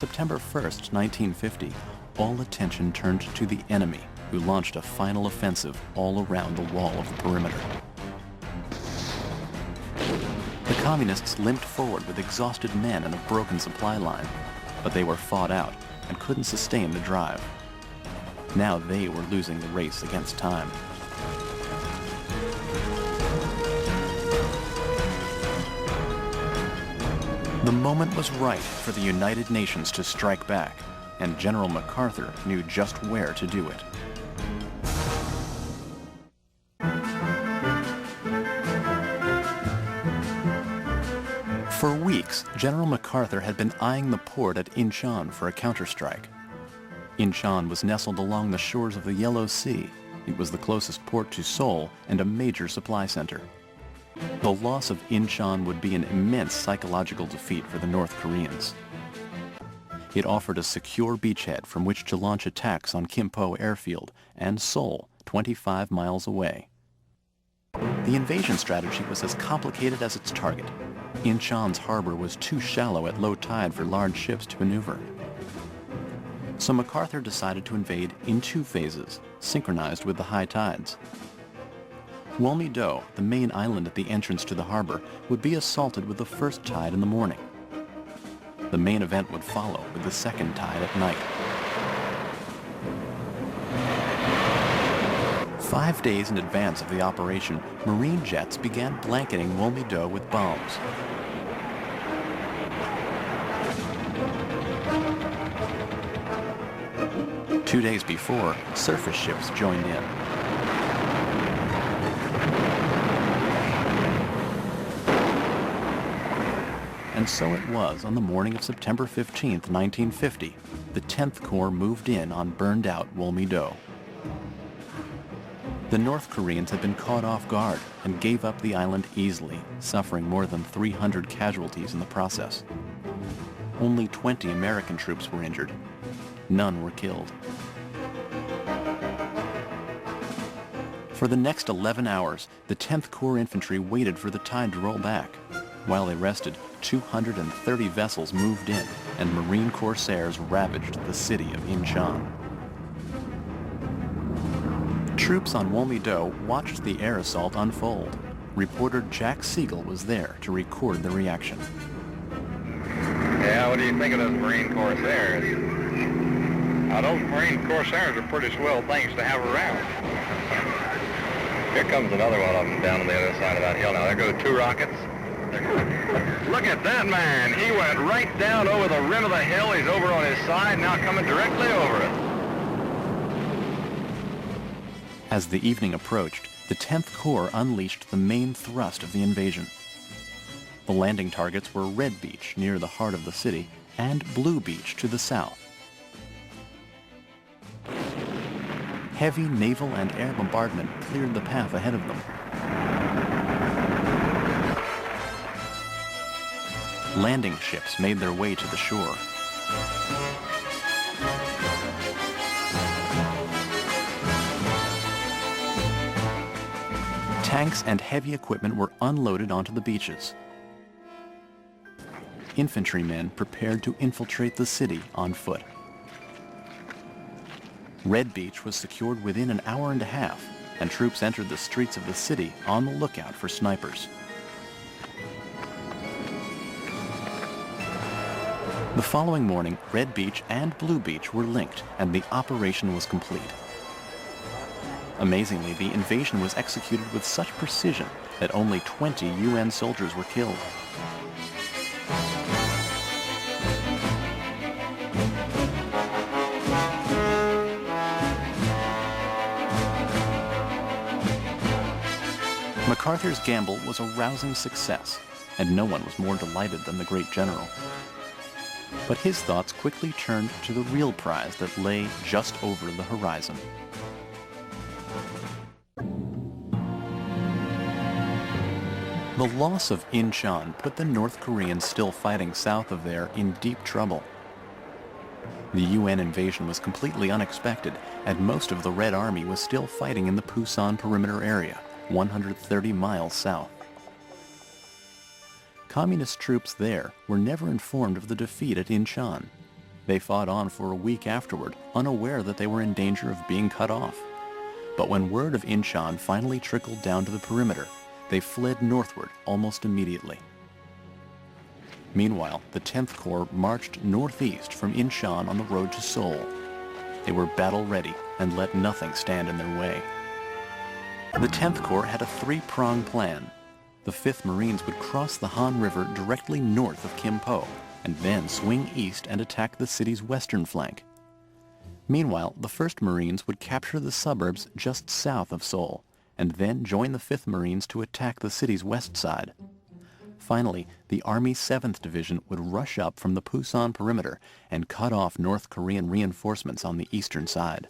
September 1st, 1950, all attention turned to the enemy, who launched a final offensive all around the wall of the perimeter. The communists limped forward with exhausted men and a broken supply line, but they were fought out and couldn't sustain the drive. Now they were losing the race against time. The moment was right for the United Nations to strike back, and General MacArthur knew just where to do it. For weeks, General MacArthur had been eyeing the port at Incheon for a counterstrike. Incheon was nestled along the shores of the Yellow Sea. It was the closest port to Seoul and a major supply center. The loss of Incheon would be an immense psychological defeat for the North Koreans. It offered a secure beachhead from which to launch attacks on Kimpo Airfield and Seoul, 25 miles away. The invasion strategy was as complicated as its target. Incheon's harbor was too shallow at low tide for large ships to maneuver. So MacArthur decided to invade in two phases, synchronized with the high tides. Wolmi-do, the main island at the entrance to the harbor, would be assaulted with the first tide in the morning. The main event would follow with the second tide at night. 5 days in advance of the operation, Marine jets began blanketing Wolmi-do with bombs. Two days before, surface ships joined in. And so it was on the morning of September 15, 1950, the 10th Corps moved in on burned-out Wolmi-do. The North Koreans had been caught off guard and gave up the island easily, suffering more than 300 casualties in the process. Only 20 American troops were injured. None were killed. For the next 11 hours, the 10th Corps Infantry waited for the tide to roll back. While they rested, 230 vessels moved in, and Marine corsairs ravaged the city of Incheon. Troops on Wolmi-do watched the air assault unfold. Reporter Jack Siegel was there to record the reaction. Yeah, what do you think of those Marine corsairs? Those Marine corsairs are pretty swell things to have around. Here comes another one of them down on the other side of that hill. Now, there go two rockets. Look at that man. He went right down over the rim of the hill. He's over on his side, now coming directly over it. As the evening approached, the 10th Corps unleashed the main thrust of the invasion. The landing targets were Red Beach, near the heart of the city, and Blue Beach to the south. Heavy naval and air bombardment cleared the path ahead of them. Landing ships made their way to the shore. Tanks and heavy equipment were unloaded onto the beaches. Infantrymen prepared to infiltrate the city on foot. Red Beach was secured within an hour and a half, and troops entered the streets of the city on the lookout for snipers. The following morning, Red Beach and Blue Beach were linked, and the operation was complete. Amazingly, the invasion was executed with such precision that only 20 UN soldiers were killed. MacArthur's gamble was a rousing success, and no one was more delighted than the great general. But his thoughts quickly turned to the real prize that lay just over the horizon. The loss of Incheon put the North Koreans still fighting south of there in deep trouble. The UN invasion was completely unexpected, and most of the Red Army was still fighting in the Pusan perimeter area, 130 miles south. Communist troops there were never informed of the defeat at Incheon. They fought on for a week afterward, unaware that they were in danger of being cut off. But when word of Inchon finally trickled down to the perimeter, they fled northward almost immediately. Meanwhile, the 10th Corps marched northeast from Inchon on the road to Seoul. They were battle-ready and let nothing stand in their way. The 10th Corps had a three-pronged plan. The 5th Marines would cross the Han River directly north of Kimpo, and then swing east and attack the city's western flank. Meanwhile, the 1st Marines would capture the suburbs just south of Seoul, and then join the 5th Marines to attack the city's west side. Finally, the Army 7th Division would rush up from the Pusan perimeter and cut off North Korean reinforcements on the eastern side.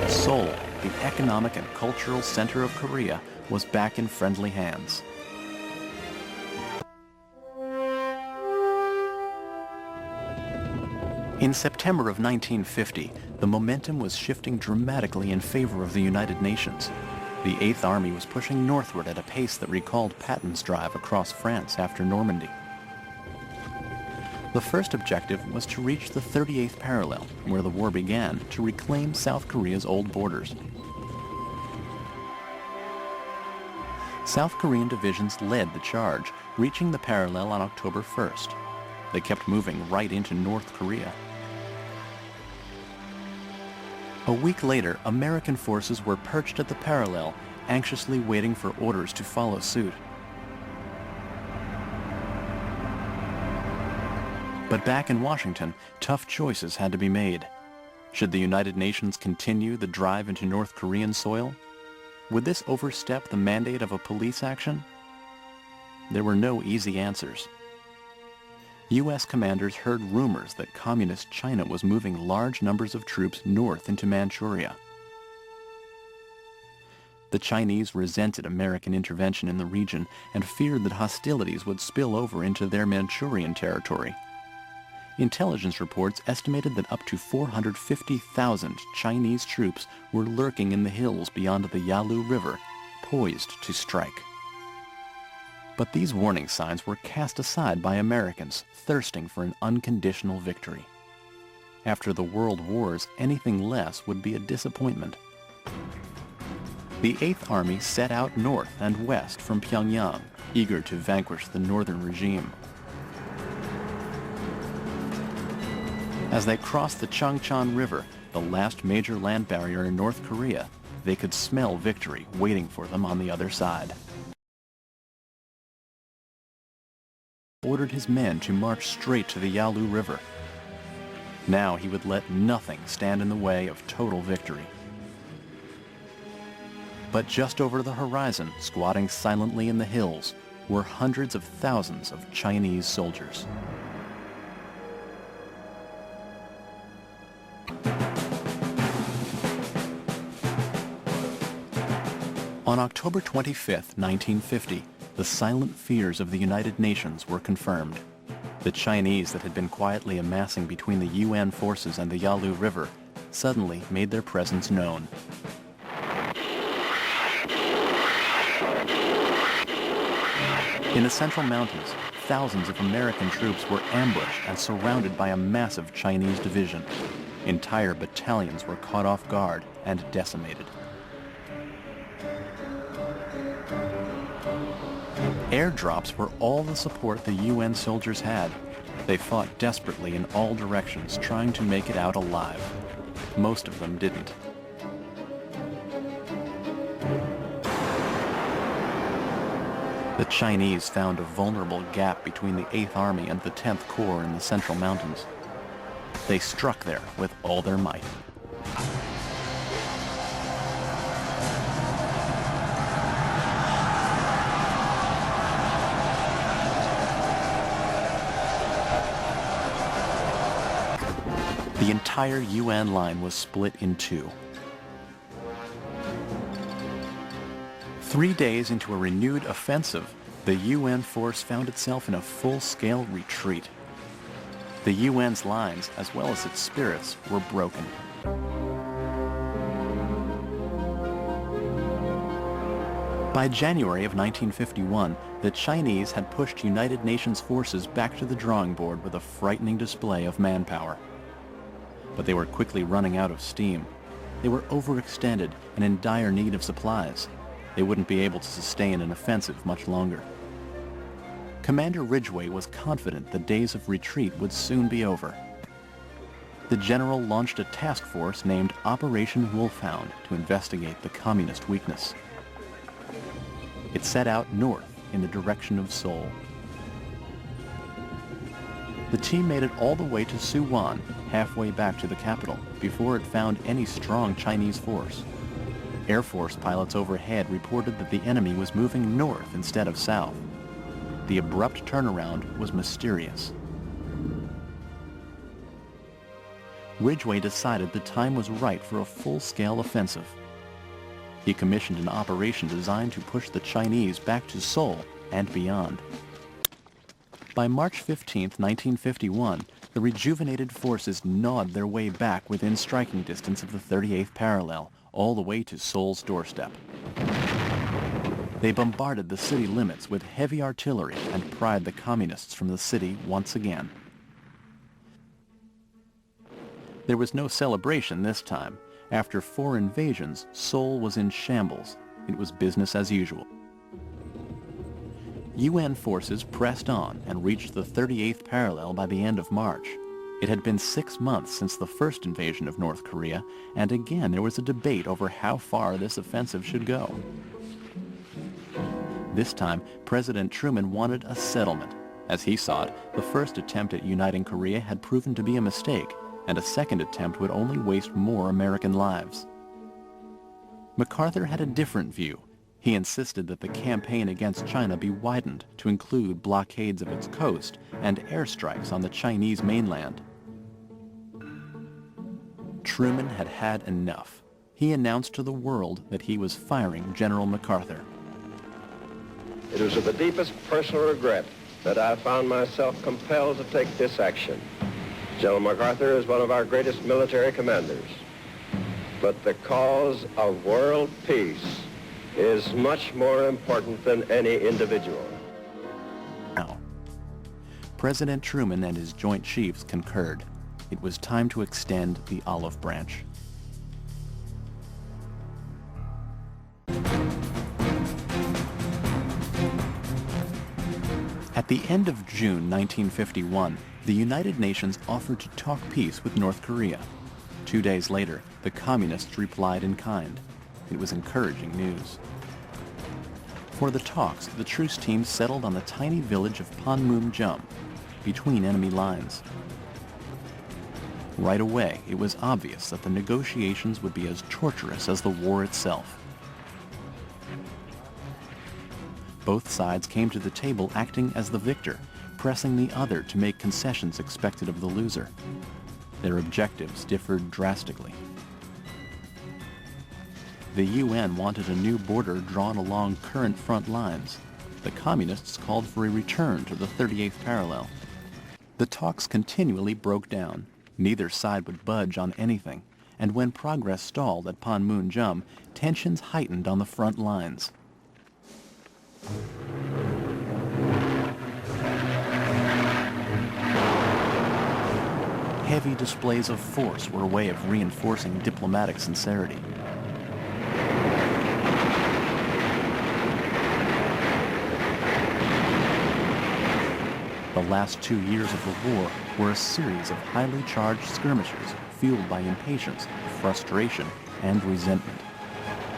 Seoul, the economic and cultural center of Korea, was back in friendly hands. In September of 1950, the momentum was shifting dramatically in favor of the United Nations. The 8th Army was pushing northward at a pace that recalled Patton's drive across France after Normandy. The first objective was to reach the 38th parallel, where the war began, to reclaim South Korea's old borders. South Korean divisions led the charge, reaching the parallel on October 1st. They kept moving right into North Korea. A week later, American forces were perched at the parallel, anxiously waiting for orders to follow suit. But back in Washington, tough choices had to be made. Should the United Nations continue the drive into North Korean soil? Would this overstep the mandate of a police action? There were no easy answers. U.S. commanders heard rumors that Communist China was moving large numbers of troops north into Manchuria. The Chinese resented American intervention in the region and feared that hostilities would spill over into their Manchurian territory. Intelligence reports estimated that up to 450,000 Chinese troops were lurking in the hills beyond the Yalu River, poised to strike. But these warning signs were cast aside by Americans thirsting for an unconditional victory. After the World Wars, anything less would be a disappointment. The 8th Army set out north and west from Pyongyang, eager to vanquish the northern regime. As they crossed the Changchon River, the last major land barrier in North Korea, they could smell victory waiting for them on the other side. Ordered his men to march straight to the Yalu River. Now he would let nothing stand in the way of total victory. But just over the horizon, squatting silently in the hills, were hundreds of thousands of Chinese soldiers. On October 25, 1950, the silent fears of the United Nations were confirmed. The Chinese that had been quietly amassing between the UN forces and the Yalu River suddenly made their presence known. In the Central Mountains, thousands of American troops were ambushed and surrounded by a massive Chinese division. Entire battalions were caught off guard and decimated. Airdrops were all the support the UN soldiers had. They fought desperately in all directions, trying to make it out alive. Most of them didn't. The Chinese found a vulnerable gap between the 8th Army and the 10th Corps in the Central Mountains. They struck there with all their might. The entire entire UN line was split in two. 3 days into a renewed offensive, the UN force found itself in a full-scale retreat. The UN's lines, as well as its spirits, were broken. By January of 1951, the Chinese had pushed United Nations forces back to the drawing board with a frightening display of manpower. But they were quickly running out of steam. They were overextended and in dire need of supplies. They wouldn't be able to sustain an offensive much longer. Commander Ridgway was confident the days of retreat would soon be over. The general launched a task force named Operation Wolfhound to investigate the communist weakness. It set out north in the direction of Seoul. The team made it all the way to Suwon, halfway back to the capital, before it found any strong Chinese force. Air Force pilots overhead reported that the enemy was moving north instead of south. The abrupt turnaround was mysterious. Ridgway decided the time was right for a full-scale offensive. He commissioned an operation designed to push the Chinese back to Seoul and beyond. By March 15, 1951, the rejuvenated forces gnawed their way back within striking distance of the 38th parallel, all the way to Seoul's doorstep. They bombarded the city limits with heavy artillery and pried the communists from the city once again. There was no celebration this time. After 4 invasions, Seoul was in shambles. It was business as usual. UN forces pressed on and reached the 38th parallel by the end of March. It had been 6 months since the first invasion of North Korea, and again there was a debate over how far this offensive should go. This time, President Truman wanted a settlement. As he saw it, the first attempt at uniting Korea had proven to be a mistake, and a second attempt would only waste more American lives. MacArthur had a different view. He insisted that the campaign against China be widened to include blockades of its coast and airstrikes on the Chinese mainland. Truman had had enough. He announced to the world that he was firing General MacArthur. It was with the deepest personal regret that I found myself compelled to take this action. General MacArthur is one of our greatest military commanders. But the cause of world peace is much more important than any individual. Now, President Truman and his Joint Chiefs concurred. It was time to extend the olive branch. At the end of June 1951, the United Nations offered to talk peace with North Korea. 2 days later, the communists replied in kind. It was encouraging news. For the talks, the truce team settled on the tiny village of Panmunjom, between enemy lines. Right away, it was obvious that the negotiations would be as torturous as the war itself. Both sides came to the table acting as the victor, pressing the other to make concessions expected of the loser. Their objectives differed drastically. The UN wanted a new border drawn along current front lines. The communists called for a return to the 38th parallel. The talks continually broke down. Neither side would budge on anything, and when progress stalled at Panmunjom, tensions heightened on the front lines. Heavy displays of force were a way of reinforcing diplomatic sincerity. The last 2 years of the war were a series of highly charged skirmishes fueled by impatience, frustration, and resentment.